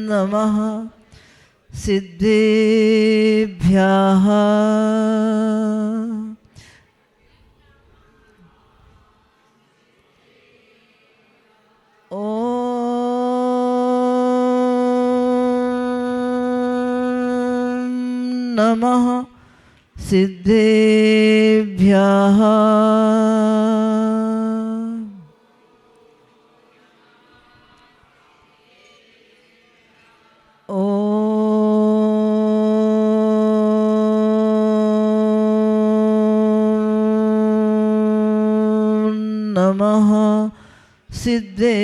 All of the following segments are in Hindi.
नमः सिद्धेभ्यः नमः सिद्धेभ्यः नमः सिद्धेभ्यः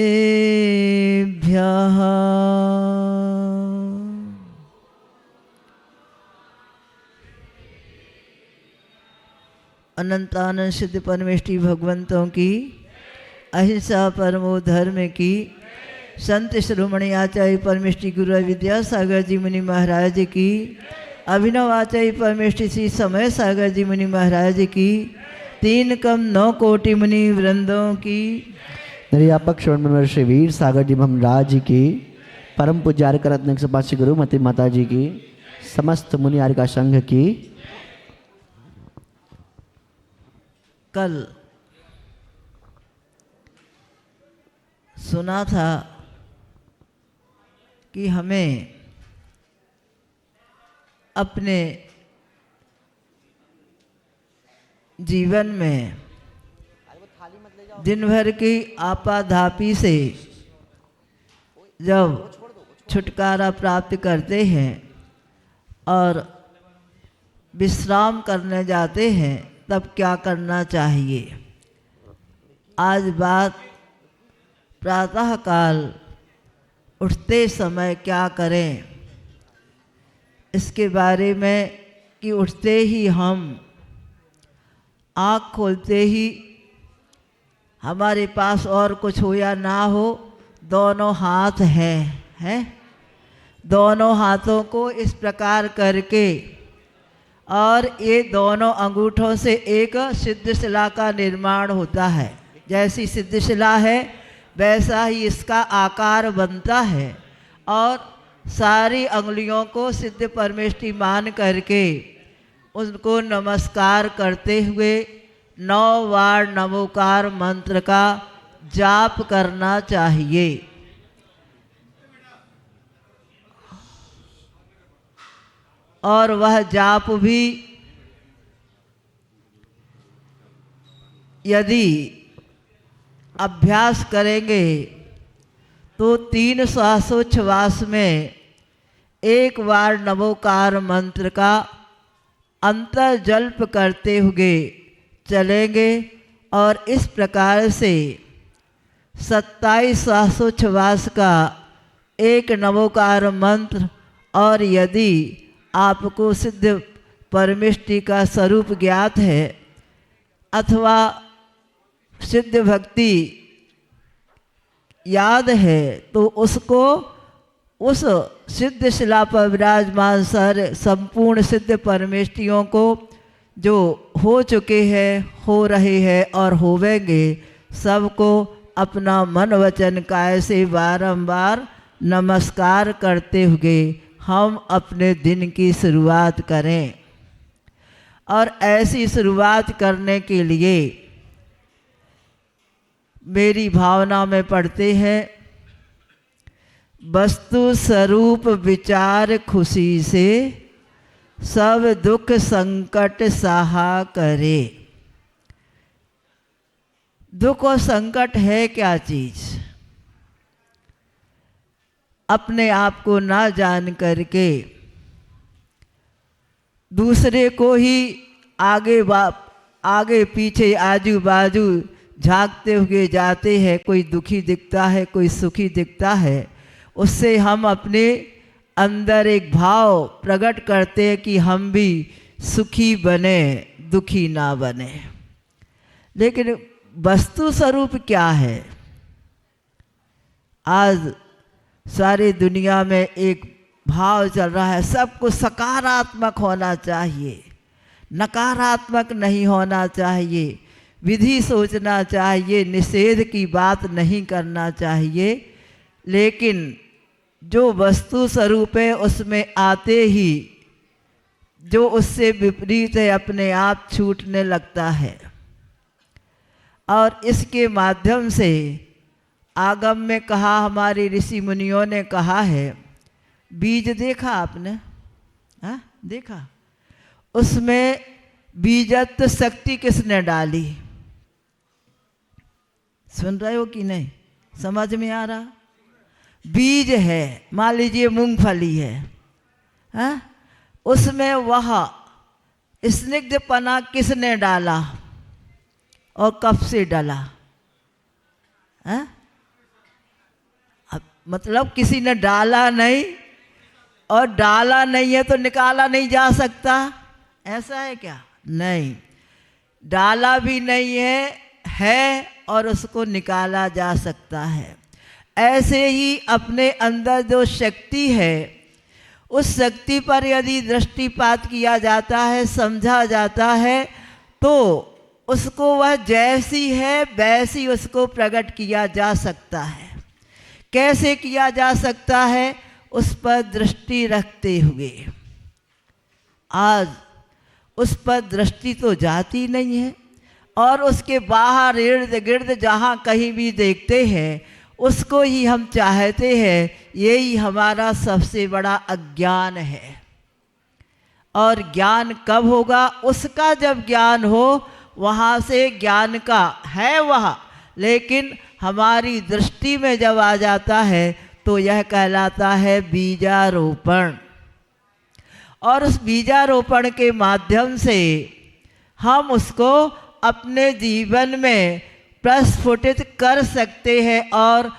अनंतानंद सिद्ध परमेष्टि भगवंतों की अहिंसा परमो धर्म की संत शिरोमणि आचार्य परमेष्टि गुरु विद्यासागर जी मुनि महाराज की अभिनव आचार्य परमेष्टि श्री समय सागर जी मुनि महाराज की 3 कम 9 कोटि मुनि वृंदों की निर्यापक श्रवण श्री वीर सागर जी महाराज जी की परम पूज्य रत्न सपासी गुरु मती माता जी की समस्त मुनि आर्य संघ की। कल सुना था कि हमें अपने जीवन में दिन भर की आपाधापी से जब छुटकारा प्राप्त करते हैं और विश्राम करने जाते हैं तब क्या करना चाहिए। आज बात प्रातःकाल उठते समय क्या करें इसके बारे में कि उठते ही हम आँख खोलते ही हमारे पास और कुछ हो या ना हो दोनों हाथ हैं दोनों हाथों को इस प्रकार करके और ये दोनों अंगूठों से एक सिद्ध शिला का निर्माण होता है। जैसी सिद्ध शिला है वैसा ही इसका आकार बनता है और सारी अंगुलियों को सिद्ध परमेष्टि मान करके उनको नमस्कार करते हुए 9 बार नमोकार मंत्र का जाप करना चाहिए। और वह जाप भी यदि अभ्यास करेंगे तो 3 श्वासोच्छ्वास में 1 बार नमोकार मंत्र का अंतर जल्प करते हुए चलेंगे और इस प्रकार से 27 श्वासोच्छ्वास का 1 नमोकार मंत्र और यदि आपको सिद्ध परमेष्टि का स्वरूप ज्ञात है अथवा सिद्ध भक्ति याद है तो उसको उस सिद्ध शिला पर विराजमान संपूर्ण सिद्ध परमेष्टियों को जो हो चुके हैं हो रहे हैं और होवेंगे सबको अपना मन वचन काय से बारंबार नमस्कार करते हुए हम अपने दिन की शुरुआत करें। और ऐसी शुरुआत करने के लिए मेरी भावना में पढ़ते हैं वस्तु स्वरूप विचार खुशी से सब दुख संकट सहा करे। दुख और संकट है क्या चीज़? अपने आप को ना जान करके दूसरे को ही आगे पीछे आजू बाजू झांकते हुए जाते हैं। कोई दुखी दिखता है, कोई सुखी दिखता है, उससे हम अपने अंदर एक भाव प्रकट करते हैं कि हम भी सुखी बने, दुखी ना बने। लेकिन वस्तु स्वरूप क्या है? आज सारी दुनिया में एक भाव चल रहा है, सब कुछ सकारात्मक होना चाहिए, नकारात्मक नहीं होना चाहिए, विधि सोचना चाहिए, निषेध की बात नहीं करना चाहिए। लेकिन जो वस्तु स्वरूप है उसमें आते ही जो उससे विपरीत है अपने आप छूटने लगता है। और इसके माध्यम से आगम में कहा, हमारे ऋषि मुनियों ने कहा है, बीज देखा आपने? हाँ देखा। उसमें बीजत्व शक्ति किसने डाली? सुन रहे हो कि नहीं? समझ में आ रहा? बीज है, मान लीजिए मूंगफली है, हाँ? उसमें वह स्निग्धपना किसने डाला और कब से डाला? हाँ? मतलब किसी ने डाला नहीं, और डाला नहीं है तो निकाला नहीं जा सकता, ऐसा है क्या? नहीं, डाला भी नहीं है और उसको निकाला जा सकता है। ऐसे ही अपने अंदर जो शक्ति है, उस शक्ति पर यदि दृष्टिपात किया जाता है, समझा जाता है, तो उसको वह जैसी है वैसी उसको प्रकट किया जा सकता है। कैसे किया जा सकता है? उस पर दृष्टि रखते हुए। आज उस पर दृष्टि तो जाती नहीं है, और उसके बाहर इर्द गिर्द जहाँ कहीं भी देखते हैं उसको ही हम चाहते हैं। यही हमारा सबसे बड़ा अज्ञान है। और ज्ञान कब होगा? उसका जब ज्ञान हो, वहाँ से ज्ञान का है वह, लेकिन हमारी दृष्टि में जब आ जाता है तो यह कहलाता है बीजारोपण। और उस बीजारोपण के माध्यम से हम उसको अपने जीवन में प्रस्फुटित कर सकते हैं, और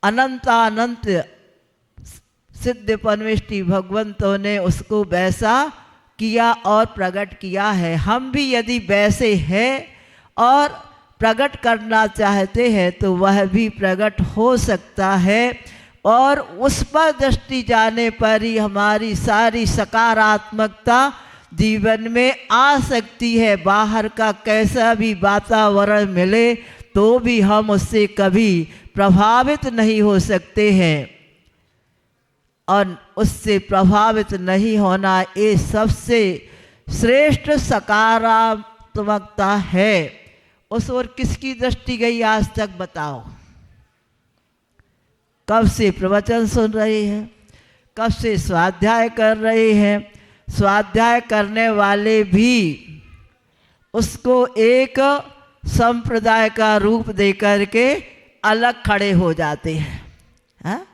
अनंत सिद्ध परमेष्टि भगवंतों ने उसको वैसा किया और प्रकट किया है। हम भी यदि वैसे हैं और प्रकट करना चाहते हैं तो वह भी प्रकट हो सकता है। और उस पर दृष्टि जाने पर ही हमारी सारी सकारात्मकता जीवन में आ सकती है। बाहर का कैसा भी वातावरण मिले तो भी हम उससे कभी प्रभावित नहीं हो सकते हैं, और उससे प्रभावित नहीं होना ये सबसे श्रेष्ठ सकारात्मकता है। उस ओर किसकी दृष्टि गई आज तक बताओ? कब से प्रवचन सुन रहे हैं, कब से स्वाध्याय कर रहे हैं। स्वाध्याय करने वाले भी उसको एक संप्रदाय का रूप देकर के अलग खड़े हो जाते हैं। हाँ?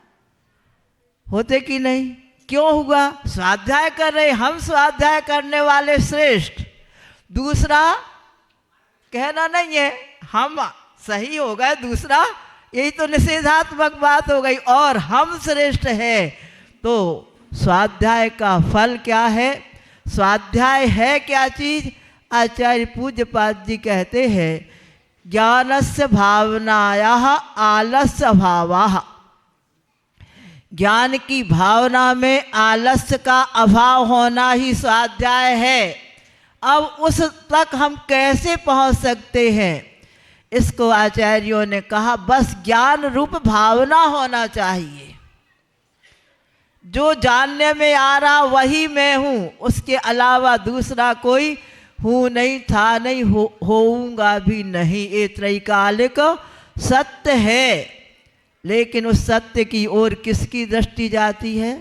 होते कि नहीं? क्यों हुआ? स्वाध्याय कर रहे, हम स्वाध्याय करने वाले श्रेष्ठ, दूसरा कहना नहीं है हम सही हो गए, दूसरा यही तो निषेधात्मक बात हो गई, और हम श्रेष्ठ है। तो स्वाध्याय का फल क्या है? स्वाध्याय है क्या चीज? आचार्य पूज्यपाद जी कहते हैं, ज्ञानस्य भावनायाः आलस्य भावः। ज्ञान की भावना में आलस्य का अभाव होना ही स्वाध्याय है। अब उस तक हम कैसे पहुंच सकते हैं? इसको आचार्यों ने कहा, बस ज्ञान रूप भावना होना चाहिए। जो जानने में आ रहा वही मैं हूँ, उसके अलावा दूसरा कोई हूँ नहीं, था नहीं, होऊंगा भी नहीं। ये त्रैकालिक सत्य है। लेकिन उस सत्य की ओर किसकी दृष्टि जाती है?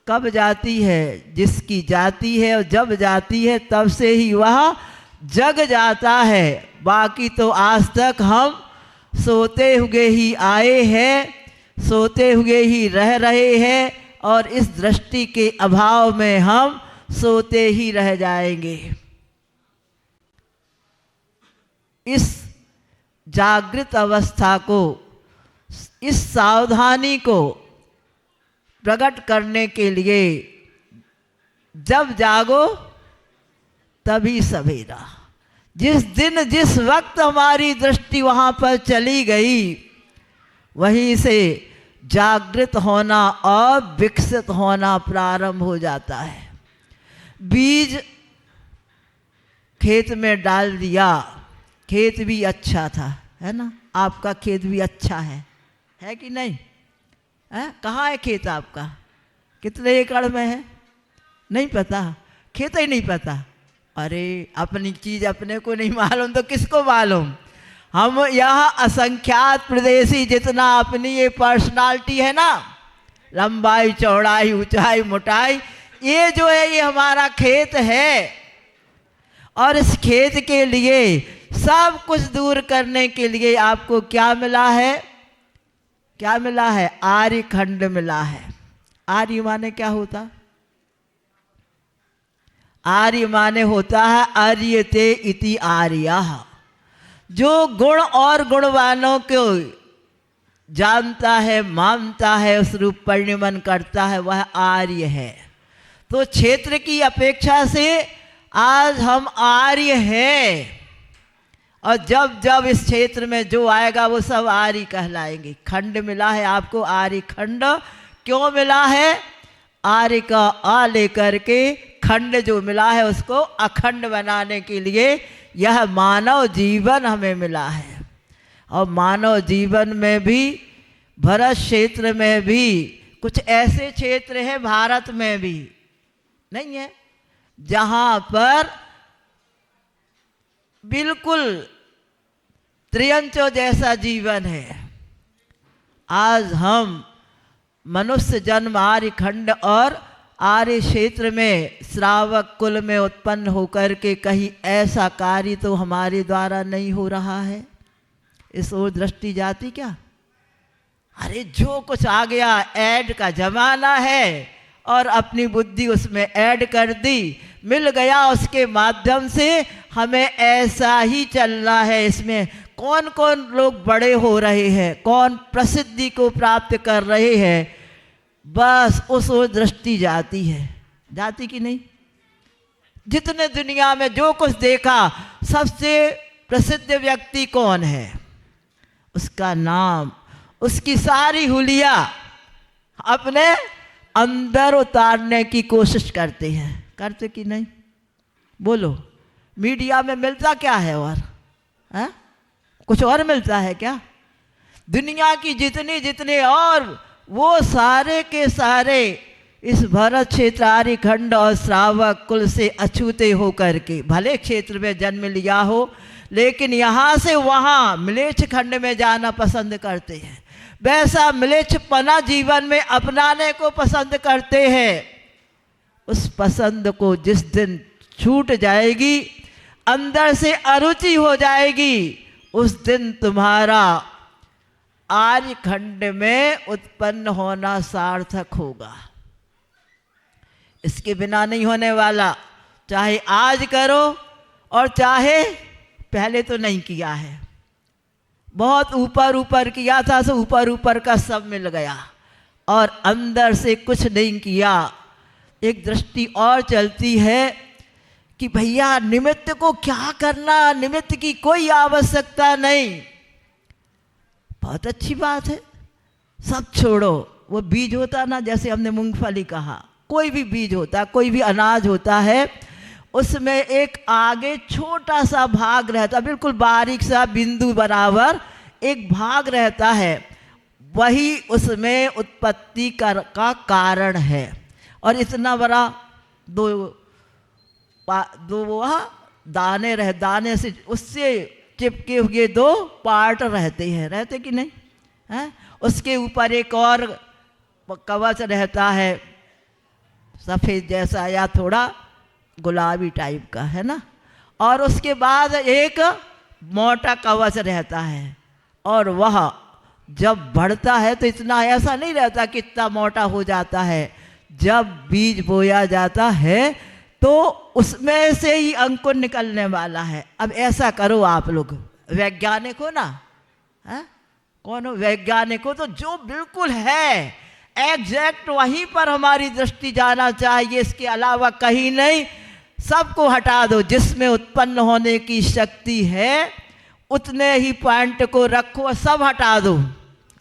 कब जाती है? जिसकी जाती है, और जब जाती है तब से ही वह जग जाता है। बाकी तो आज तक हम सोते हुए ही आए हैं, सोते हुए ही रह रहे हैं, और इस दृष्टि के अभाव में हम सोते ही रह जाएंगे। इस जागृत अवस्था को, इस सावधानी को प्रकट करने के लिए जब जागो तभी सवेरा। जिस दिन जिस वक्त हमारी दृष्टि वहाँ पर चली गई, वहीं से जागृत होना और विकसित होना प्रारंभ हो जाता है। बीज खेत में डाल दिया, खेत भी अच्छा था, है ना? आपका खेत भी अच्छा है कि नहीं? कहाँ है खेत आपका? कितने एकड़ में है? नहीं पता, खेत ही नहीं पता। अरे अपनी चीज अपने को नहीं मालूम तो किसको मालूम? हम यहाँ असंख्यात प्रदेशी जितना अपनी ये पर्सनालिटी है ना, लंबाई चौड़ाई ऊंचाई मोटाई, ये जो है ये हमारा खेत है। और इस खेत के लिए सब कुछ दूर करने के लिए आपको क्या मिला है? क्या मिला है? आर्य खंड मिला है। आर्य माने क्या होता? आर्य माने होता है आर्यते इति आर्यः, जो गुण और गुणवानों को जानता है, मानता है, उस रूप परिणमन करता है, वह आर्य है। तो क्षेत्र की अपेक्षा से आज हम आर्य हैं, और जब जब इस क्षेत्र में जो आएगा वो सब आर्य कहलाएंगे। खंड मिला है आपको, आर्य खंड। क्यों मिला है? आर्य का आ लेकर के खंड जो मिला है उसको अखंड बनाने के लिए यह मानव जीवन हमें मिला है। और मानव जीवन में भी, भरत क्षेत्र में भी, कुछ ऐसे क्षेत्र हैं भारत में भी नहीं है जहाँ पर बिल्कुल त्रियंचो जैसा जीवन है। आज हम मनुष्य जन्म आर्य खंड और आर्य क्षेत्र में श्रावक कुल में उत्पन्न होकर के कहीं ऐसा कार्य तो हमारे द्वारा नहीं हो रहा है। इस ओर दृष्टि जाती क्या? अरे जो कुछ आ गया, ऐड का जमाना है और अपनी बुद्धि उसमें ऐड कर दी, मिल गया, उसके माध्यम से हमें ऐसा ही चलना है। इसमें कौन कौन लोग बड़े हो रहे हैं, कौन प्रसिद्धि को प्राप्त कर रहे हैं, बस उस ओर दृष्टि जाती है। जाती कि नहीं? जितने दुनिया में जो कुछ देखा, सबसे प्रसिद्ध व्यक्ति कौन है, उसका नाम, उसकी सारी हुलिया अपने अंदर उतारने की कोशिश करते हैं। करते कि नहीं? बोलो। मीडिया में मिलता क्या है? और कुछ और मिलता है क्या? दुनिया की जितनी जितने और वो सारे के सारे इस भरत क्षेत्र आर्य खंड और श्रावक कुल से अछूते होकर के भले क्षेत्र में जन्म लिया हो, लेकिन यहाँ से वहाँ म्लेच्छ खंड में जाना पसंद करते हैं। वैसा म्लेच्छपना जीवन में अपनाने को पसंद करते हैं। उस पसंद को जिस दिन छूट जाएगी, अंदर से अरुचि हो जाएगी, उस दिन तुम्हारा आर्य खंड में उत्पन्न होना सार्थक होगा। इसके बिना नहीं होने वाला। चाहे आज करो और चाहे पहले तो नहीं किया है, बहुत ऊपर ऊपर किया था, सो ऊपर ऊपर का सब मिल गया और अंदर से कुछ नहीं किया। एक दृष्टि और चलती है कि भैया निमित्त को क्या करना, निमित्त की कोई आवश्यकता नहीं। बहुत अच्छी बात है, सब छोड़ो। वो बीज होता ना, जैसे हमने मूंगफली कहा, कोई भी बीज होता, कोई भी अनाज होता है, उसमें एक आगे छोटा सा भाग रहता, बिल्कुल बारीक सा बिंदु बराबर एक भाग रहता है, वही उसमें उत्पत्ति का कारण है। और इतना बड़ा दो दाने रह, दाने से उससे चिपके हुए दो पार्ट रहते हैं, रहते कि नहीं हैं? उसके ऊपर एक और कवच रहता है, सफ़ेद जैसा या थोड़ा गुलाबी टाइप का, है ना। और उसके बाद एक मोटा कवच रहता है, और वह जब बढ़ता है तो इतना ऐसा नहीं रहता कि इतना मोटा हो जाता है। जब बीज बोया जाता है तो उसमें से ही अंकुर निकलने वाला है। अब ऐसा करो आप लोग, वैज्ञानिक हो ना, है? कौन हो? वैज्ञानिक हो, तो जो बिल्कुल है एग्जैक्ट वहीं पर हमारी दृष्टि जाना चाहिए, इसके अलावा कहीं नहीं। सबको हटा दो, जिसमें उत्पन्न होने की शक्ति है उतने ही पॉइंट को रखो, सब हटा दो।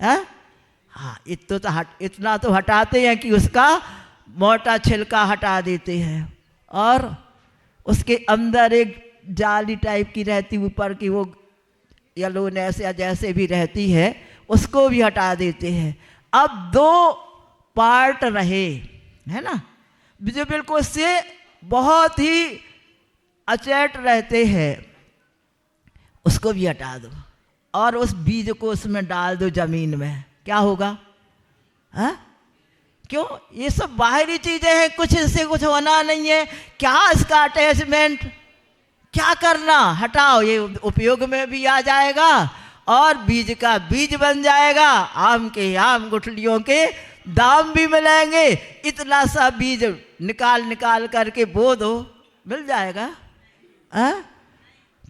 हाँ, इतना तो हटाते हैं कि उसका मोटा छिलका हटा देते हैं, और उसके अंदर एक जाली टाइप की रहती ऊपर की, वो येलोनेस या जैसे भी रहती है, उसको भी हटा देते हैं। अब दो पार्ट रहे, है ना, जो बिल्कुल से बहुत ही अचेट रहते हैं, उसको भी हटा दो और उस बीज को उसमें डाल दो जमीन में, क्या होगा? हाँ, क्यों? ये सब बाहरी चीजें हैं, कुछ इससे कुछ होना नहीं है। क्या इसका अटैचमेंट, क्या करना? हटाओ, ये उपयोग में भी आ जाएगा और बीज का बीज बन जाएगा, आम के आम, गुठलियों के दाम भी मिलेंगे। इतना सा बीज निकाल निकाल करके बो दो, मिल जाएगा।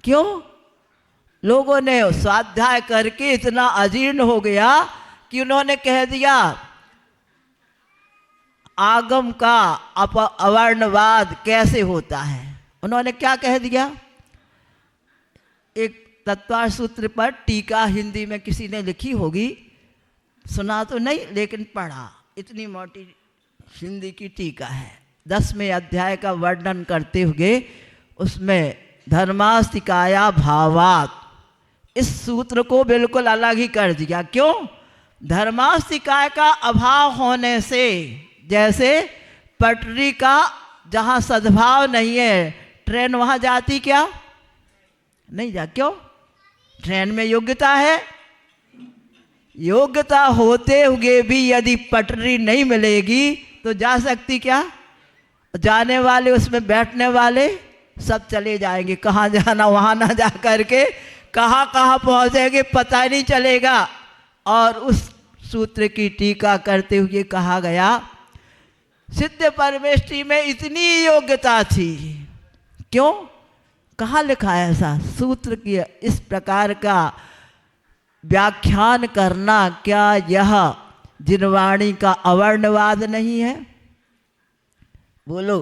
क्यों? लोगों ने स्वाध्याय करके इतना अजीर्ण हो गया कि उन्होंने कह दिया आगम का अवर्णवाद कैसे होता है। उन्होंने क्या कह दिया? एक तत्वार सूत्र पर टीका हिंदी में किसी ने लिखी होगी, सुना तो नहीं लेकिन पढ़ा, इतनी मोटी हिंदी की टीका है। 10वें अध्याय का वर्णन करते हुए उसमें धर्मास्तिकाया भावात, इस सूत्र को बिल्कुल अलग ही कर दिया। क्यों? धर्मास्तिकाय का अभाव होने से, जैसे पटरी का जहाँ सद्भाव नहीं है, ट्रेन वहाँ जाती क्या? नहीं जा। क्यों? ट्रेन में योग्यता है, योग्यता होते हुए भी यदि पटरी नहीं मिलेगी तो जा सकती क्या? जाने वाले, उसमें बैठने वाले सब चले जाएंगे, कहाँ जाना वहाँ ना जा करके कहाँ कहाँ पहुँचेंगे पता नहीं चलेगा। और उस सूत्र की टीका करते हुए कहा गया सिद्ध परमेष्टि में इतनी योग्यता थी। क्यों? कहाँ लिखा है ऐसा? सूत्र की इस प्रकार का व्याख्यान करना, क्या यह जिनवाणी का अवर्णवाद नहीं है? बोलो,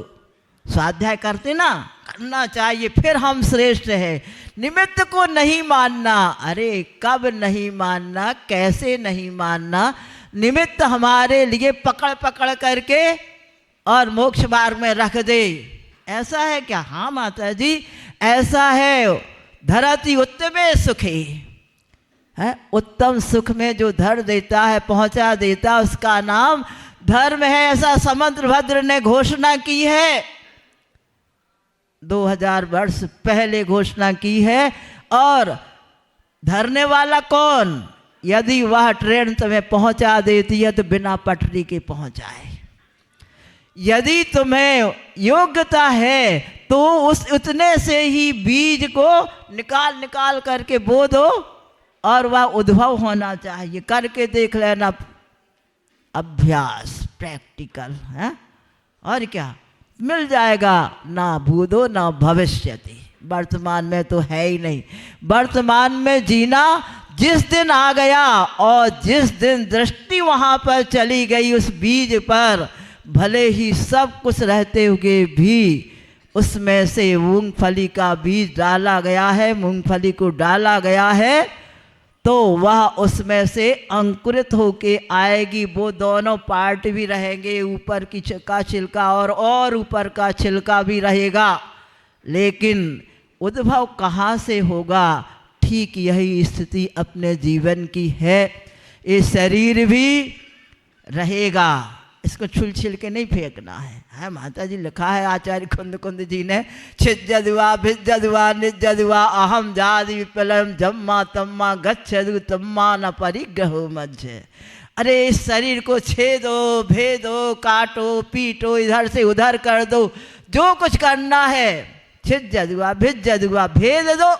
स्वाध्याय करते ना, करना चाहिए, फिर हम श्रेष्ठ हैं। निमित्त को नहीं मानना, अरे कब नहीं मानना, कैसे नहीं मानना? निमित्त हमारे लिए पकड़ पकड़ करके और मोक्ष मार्ग में रख दे, ऐसा है क्या? हाँ माता जी, ऐसा है। धरती उत्तमे सुखी है, उत्तम सुख में जो धर देता है, पहुंचा देता है, उसका नाम धर्म है। ऐसा समुद्रभद्र ने घोषणा की है, 2000 वर्ष पहले घोषणा की है। और धरने वाला कौन? यदि वह ट्रेन तुम्हें पहुंचा देती है तो बिना पटरी के पहुंचाए। यदि तुम्हें योग्यता है तो उस उतने से ही बीज को निकाल निकाल करके बो दो और वह उद्भव होना चाहिए। करके देख लेना, अभ्यास, प्रैक्टिकल है, और क्या मिल जाएगा। ना भूतो ना भविष्यति, वर्तमान में तो है ही नहीं। वर्तमान में जीना जिस दिन आ गया और जिस दिन दृष्टि वहाँ पर चली गई उस बीज पर, भले ही सब कुछ रहते हुए भी उसमें से मूंगफली का बीज डाला गया है, मूंगफली को डाला गया है, तो वह उसमें से अंकुरित होके आएगी। वो दोनों पार्ट भी रहेंगे, ऊपर की का छिलका और ऊपर का छिलका भी रहेगा। लेकिन उद्भव कहाँ से होगा? ठीक यही स्थिति अपने जीवन की है। ये शरीर भी रहेगा, इसको छुल छिल के नहीं फेंकना है माता जी। लिखा है आचार्य कुंद कुंद जी ने, छिज्जदुआ भिज्जदुआ निज्जदुआ अहम जादि विपलम जम्मा तम्मा गच्छदु तम्मा न परिग्रहो मध्य। अरे इस शरीर को छेदो, भेदो, काटो, पीटो, इधर से उधर कर दो, जो कुछ करना है, छिज्जदुआ भिज्जदुआ भेद दो।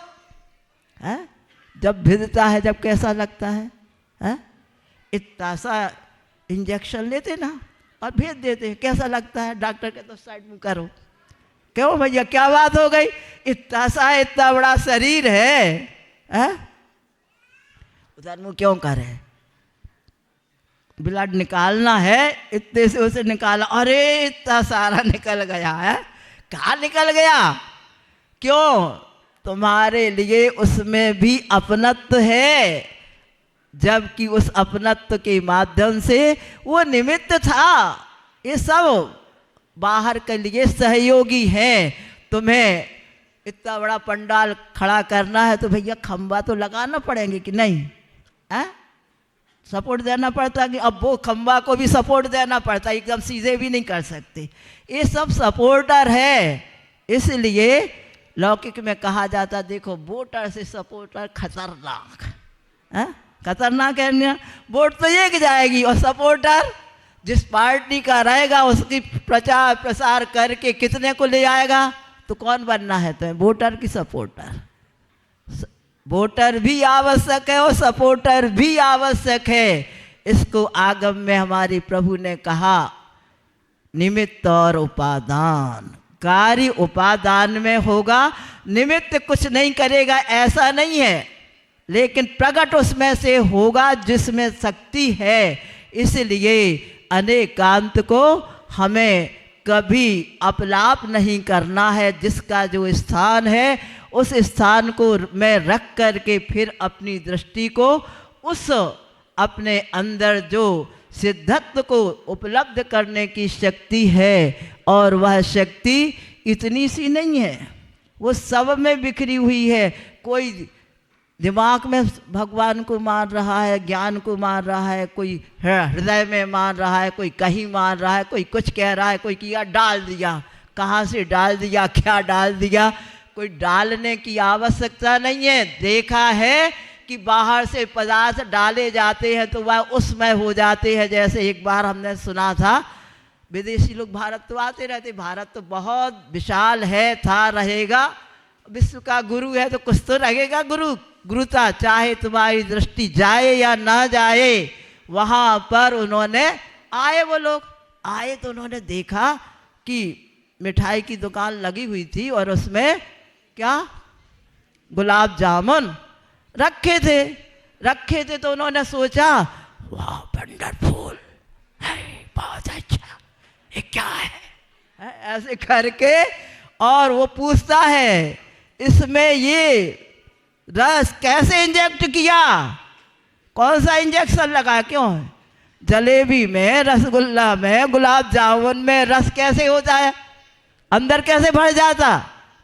जब भिदता है, जब कैसा लगता है? इतना सा इंजेक्शन लेते ना और भेज देते, कैसा लगता है? डॉक्टर के तो साइड में करो। क्यों भैया, क्या बात हो गई? इतना सा, इतना बड़ा शरीर है, उधर मुँह क्यों करे? ब्लड निकालना है, इतने से उसे निकाला, अरे इतना सारा निकल गया है। कहाँ निकल गया? क्यों? तुम्हारे लिए उसमें भी अपनत्व है, जबकि उस अपनत्व के माध्यम से वो निमित्त था। ये सब बाहर के लिए सहयोगी हैं। तुम्हें इतना बड़ा पंडाल खड़ा करना है तो भैया खंबा तो लगाना पड़ेंगे कि नहीं? सपोर्ट देना पड़ता कि अब वो खंबा को भी सपोर्ट देना पड़ता, एकदम सीधे भी नहीं कर सकते। ये सब सपोर्टर है, इसलिए लौकिक में कहा जाता देखो वोटर से सपोर्टर खतरनाक है। खतरनाक है ना, वोट तो एक जाएगी और सपोर्टर जिस पार्टी का रहेगा उसकी प्रचार प्रसार करके कितने को ले आएगा। तो कौन बनना है तुम्हें, वोटर की सपोर्टर। वोटर भी आवश्यक है और सपोर्टर भी आवश्यक है। इसको आगम में हमारे प्रभु ने कहा निमित्त और उपादान। कार्य उपादान में होगा, निमित्त कुछ नहीं करेगा ऐसा नहीं है, लेकिन प्रकट उसमें से होगा जिसमें शक्ति है। इसलिए अनेकांत को हमें कभी अपलाप नहीं करना है। जिसका जो स्थान है उस स्थान को में रख कर के फिर अपनी दृष्टि को उस अपने अंदर जो सिद्धत्व को उपलब्ध करने की शक्ति है, और वह शक्ति इतनी सी नहीं है, वो सब में बिखरी हुई है। कोई दिमाग में भगवान को मान रहा है, ज्ञान को मान रहा है, कोई हृदय में मान रहा है, कोई कहीं मान रहा है, कोई कुछ कह रहा है, कोई किया डाल दिया। कहाँ से डाल दिया, क्या डाल दिया, कोई डालने की आवश्यकता नहीं है। देखा है कि बाहर से पदार्थ डाले जाते हैं तो वह उसमें हो जाते हैं। जैसे एक बार हमने सुना था विदेशी लोग भारत तो आते रहते, भारत तो बहुत विशाल है, था, रहेगा, विश्व का गुरु है तो कुछ तो रहेगा गुरुता, चाहे तुम्हारी दृष्टि जाए या ना जाए। वहाँ पर उन्होंने आए, वो लोग आए तो उन्होंने देखा कि मिठाई की दुकान लगी हुई थी और उसमें क्या गुलाब जामुन रखे थे तो उन्होंने सोचा वाह वंडरफुल है, बहुत अच्छा, ये क्या है ऐसे करके। और वो पूछता है इसमें ये रस कैसे इंजेक्ट किया, कौन सा इंजेक्शन लगा, क्यों है? जलेबी में, रसगुल्ला में, गुलाब जामुन में रस कैसे होता है, अंदर कैसे भर जाता?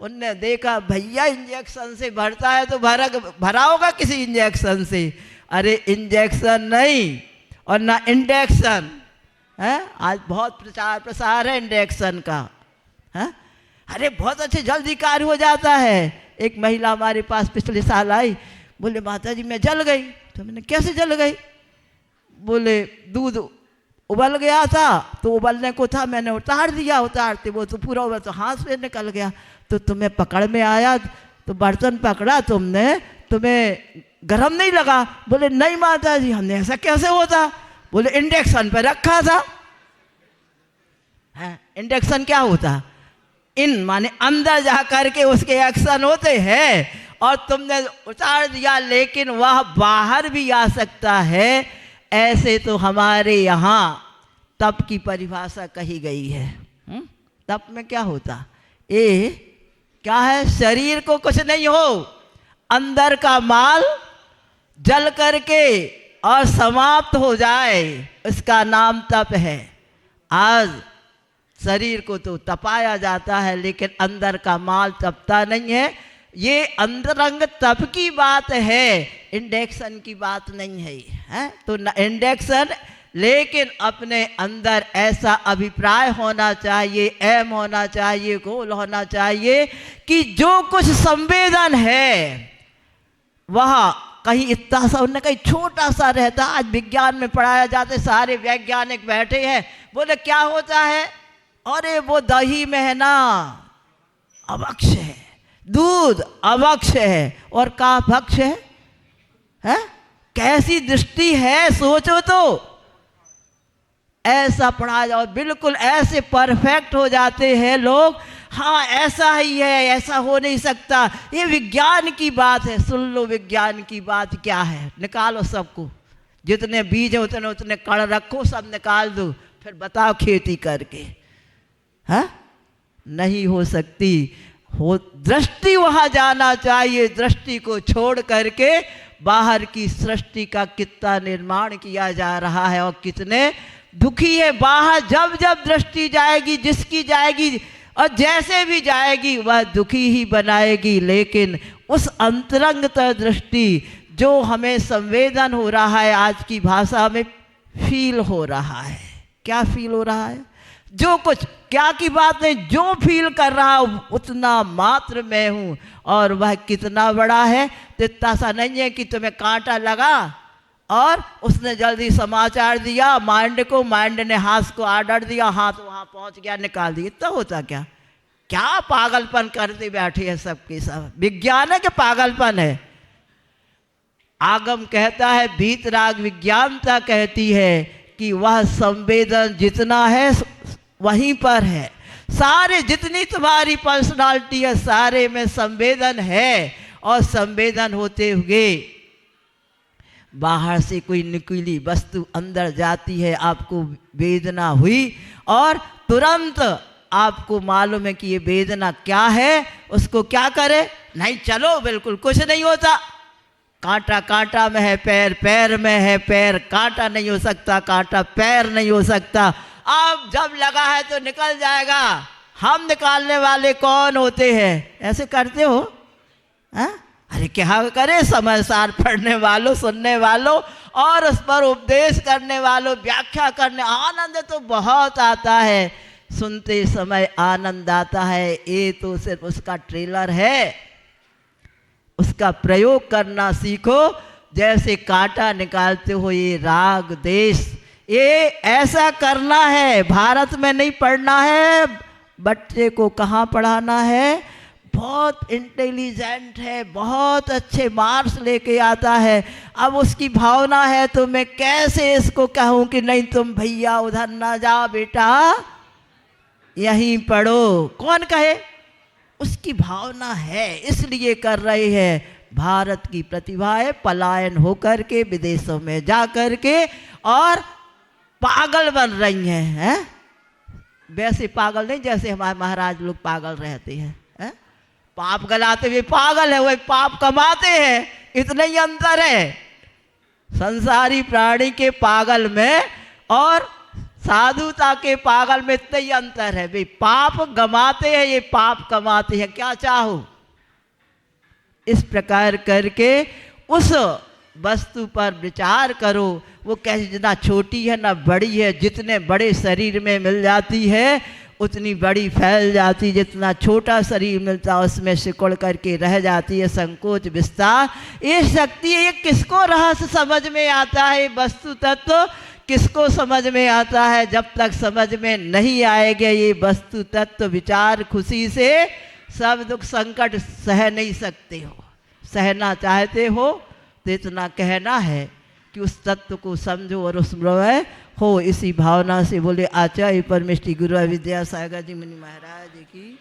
उनने देखा भैया इंजेक्शन से भरता है तो भरा होगा किसी इंजेक्शन से। अरे इंजेक्शन नहीं और ना इंडेक्शन है, आज बहुत प्रचार प्रसार है इंडेक्शन का है। अरे बहुत अच्छे जल्दी कार्य हो जाता है। एक महिला हमारे पास पिछले साल आई, बोले माता जी मैं जल गई। तो मैंने कैसे जल गई? बोले दूध उबल गया था तो उबलने को था, मैंने उतार दिया, उतारते वो तो पूरा उबल तो हाथ से निकल गया, तो तुम्हें पकड़ में आया तो बर्तन पकड़ा तुमने, तुम्हें गरम नहीं लगा? बोले नहीं माता जी हमने, ऐसा कैसे होता? बोले इंडक्शन पे रखा था। है इंडक्शन क्या होता? इन माने अंदर जा करके उसके एक्शन होते हैं और तुमने उतार दिया, लेकिन वह बाहर भी आ सकता है। ऐसे तो हमारे यहाँ तप की परिभाषा कही गई है। तप में क्या होता? ये क्या है? शरीर को कुछ नहीं हो, अंदर का माल जल करके और समाप्त हो जाए, इसका नाम तप है। आज शरीर को तो तपाया जाता है लेकिन अंदर का माल तपता नहीं है। ये अंतरंग तप की बात है, इंडेक्शन की बात नहीं है। तो इंडेक्शन, लेकिन अपने अंदर ऐसा अभिप्राय होना चाहिए, एम होना चाहिए, गोल होना चाहिए कि जो कुछ संवेदन है वह कहीं इतना सा, उनने कहीं छोटा सा रहता। आज विज्ञान में पढ़ाया जाते, सारे वैज्ञानिक बैठे हैं, बोले क्या होता है? अरे वो दही में है ना अवक्ष है, दूध अवक्ष है और का भक्ष है? कैसी दृष्टि है, सोचो तो। ऐसा पढ़ा जाओ, बिल्कुल ऐसे परफेक्ट हो जाते हैं लोग। हाँ ऐसा ही है, ऐसा हो नहीं सकता, ये विज्ञान की बात है। सुन लो विज्ञान की बात क्या है, निकालो सबको, जितने बीज है उतने उतने कण रखो, सब निकाल दो, फिर बताओ खेती करके। हाँ नहीं हो सकती। हो दृष्टि वहाँ जाना चाहिए, दृष्टि को छोड़ करके बाहर की सृष्टि का कितना निर्माण किया जा रहा है और कितने दुखी है। बाहर जब जब दृष्टि जाएगी, जिसकी जाएगी और जैसे भी जाएगी वह दुखी ही बनाएगी। लेकिन उस अंतरंगता दृष्टि जो हमें संवेदन हो रहा है, आज की भाषा में फील हो रहा है। क्या फील हो रहा है? जो कुछ, क्या की बात नहीं, जो फील कर रहा हूँ उतना मात्र मैं हूँ, और वह कितना बड़ा है तो इतना सा नहीं है कि तुम्हें कांटा लगा और उसने जल्दी समाचार दिया माइंड को, माइंड ने हाथ को आर्डर दिया, हाथ वहाँ पहुँच गया, निकाल दिया। इतना होता क्या? क्या पागलपन करते बैठे हैं सबके सब। विज्ञान है कि पागलपन है? आगम कहता है, भीतराग विज्ञानता कहती है कि वह संवेदन जितना है वहीं पर है। सारे जितनी तुम्हारी पर्सनालिटी है सारे में संवेदन है, और संवेदन होते हुए बाहर से कोई निकली वस्तु अंदर जाती है, आपको वेदना हुई और तुरंत आपको मालूम है कि ये वेदना क्या है, उसको क्या करे? नहीं, चलो बिल्कुल कुछ नहीं होता। कांटा कांटा में है, पैर पैर में है, पैर कांटा नहीं हो सकता, कांटा पैर नहीं हो सकता। अब जब लगा है तो निकल जाएगा। हम निकालने वाले कौन होते हैं? ऐसे करते हो? अरे क्या करे, समझदार पढ़ने वालों, सुनने वालों और उस पर उपदेश करने वालों, व्याख्या करने, आनंद तो बहुत आता है, सुनते समय आनंद आता है। ये तो सिर्फ उसका ट्रेलर है, उसका प्रयोग करना सीखो। जैसे कांटा निकालते हो, ये राग देश, ये ऐसा करना है। भारत में नहीं पढ़ना है, बच्चे को कहाँ पढ़ाना है? बहुत इंटेलिजेंट है, बहुत अच्छे मार्क्स लेके आता है। अब उसकी भावना है तो मैं कैसे इसको कहूँ कि नहीं तुम भैया उधर ना जाओ बेटा, यहीं पढ़ो? कौन कहे? उसकी भावना है, इसलिए कर रही है। भारत की प्रतिभाएं पलायन होकर के विदेशों में जा कर के और पागल बन रही हैं। वैसे पागल नहीं जैसे हमारे महाराज लोग पागल रहते हैं, पाप गलाते हुए पागल है, वही पाप कमाते हैं, इतना ही अंतर है संसारी प्राणी के पागल में और साधुता के पागल में। इतना ही अंतर है भाई, पाप गमाते हैं, ये पाप कमाते हैं। क्या चाहो? इस प्रकार करके उस वस्तु पर विचार करो, वो कैसे ना छोटी है ना बड़ी है। जितने बड़े शरीर में मिल जाती है उतनी बड़ी फैल जाती, जितना छोटा शरीर मिलता उसमें सिकुड़ करके रह जाती है। संकोच विस्तार, ये शक्ति, ये किसको रहस्य समझ में आता है? वस्तु तत्व किसको समझ में आता है? जब तक समझ में नहीं आएगा ये वस्तु तत्व, विचार खुशी से सब दुख संकट सह नहीं सकते हो। सहना चाहते हो तो इतना कहना है कि उस तत्व को समझो और उसमें हो। इसी भावना से बोले आचार्य परमेष्टि गुरु विद्यासागर जी मुनि महाराज की।